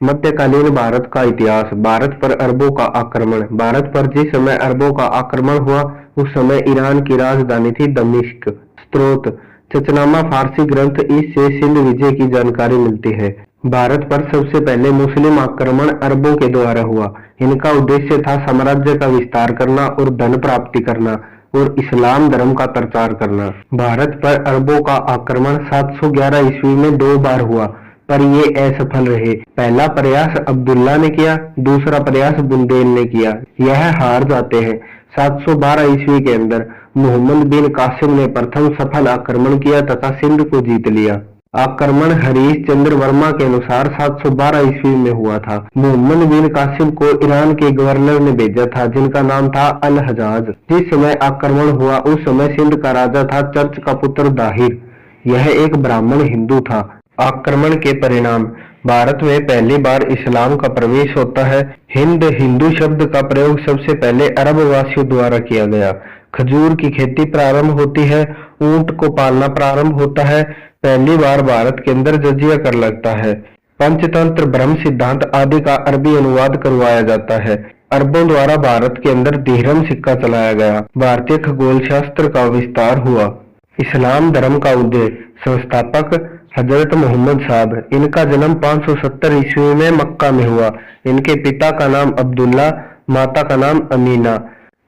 मध्यकालीन भारत का इतिहास। भारत पर अरबों का आक्रमण। भारत पर जिस समय अरबों का आक्रमण हुआ उस समय ईरान की राजधानी थी दमिश्क। स्रोत: चचनामा फारसी ग्रंथ। इससे सिंध विजय की जानकारी मिलती है। भारत पर सबसे पहले मुस्लिम आक्रमण अरबों के द्वारा हुआ। इनका उद्देश्य था साम्राज्य का विस्तार करना और धन प्राप्ति करना और इस्लाम धर्म का प्रचार करना। भारत पर अरबों का आक्रमण 711 ईस्वी में 2 बार हुआ, पर ये असफल रहे। पहला प्रयास अब्दुल्ला ने किया, दूसरा प्रयास बुंदेल ने किया। यह हार जाते हैं। 712 ईस्वी के अंदर मोहम्मद बिन कासिम ने प्रथम सफल आक्रमण किया तथा सिंध को जीत लिया। आक्रमण हरीश चंद्र वर्मा के अनुसार 712 ईस्वी में हुआ था। मोहम्मद बिन कासिम को ईरान के गवर्नर ने भेजा था, जिनका नाम था अल हजाज। जिस समय आक्रमण हुआ उस समय सिंध का राजा था चर्च का पुत्र दाहिर। यह एक ब्राह्मण हिंदू था। आक्रमण के परिणाम: भारत में पहली बार इस्लाम का प्रवेश होता है। हिंद हिंदू शब्द का प्रयोग सबसे पहले अरब वासियों द्वारा किया गया। खजूर की खेती प्रारंभ होती है। ऊंट को पालना प्रारंभ होता है। पहली बार भारत के अंदर जजिया कर लगता है। पंचतंत्र, ब्रह्म सिद्धांत आदि का अरबी अनुवाद करवाया जाता है। अरबों द्वारा भारत के अंदर दिरहम सिक्का चलाया गया। भारतीय खगोल शास्त्र का विस्तार हुआ। इस्लाम धर्म का उदय। संस्थापक हजरत मोहम्मद साहब। इनका जन्म 570 ईस्वी में मक्का में हुआ। इनके पिता का नाम अब्दुल्ला, माता का नाम अमीना।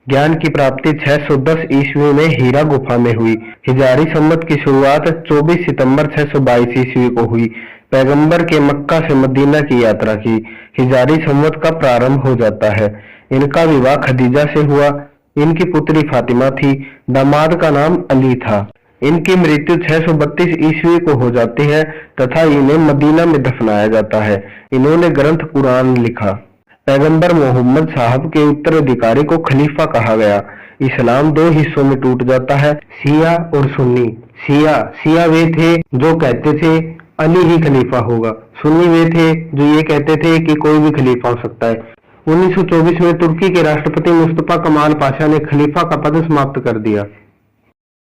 ज्ञान की प्राप्ति 610 ईस्वी में हीरा गुफा में हुई। हिजारी संवत की शुरुआत 24 सितंबर 622 ईस्वी को हुई। पैगंबर के मक्का से मदीना की यात्रा की। हिजारी संवत का प्रारंभ हो जाता है। इनका विवाह खदीजा से हुआ। इनकी पुत्री फातिमा थी। दामाद का नाम अली था। इनकी मृत्यु 632 ईस्वी को हो जाती है तथा इन्हें मदीना में दफनाया जाता है। इन्होंने ग्रंथ कुरान लिखा। पैगंबर मोहम्मद साहब के उत्तराधिकारी को खलीफा कहा गया। इस्लाम 2 हिस्सों में टूट जाता है, शिया और सुन्नी। शिया वे थे जो कहते थे अली ही खलीफा होगा। सुन्नी वे थे जो ये कहते थे कि कोई भी खलीफा हो सकता है। 1924 में तुर्की के राष्ट्रपति मुस्तफा कमाल पाशा ने खलीफा का पद समाप्त कर दिया।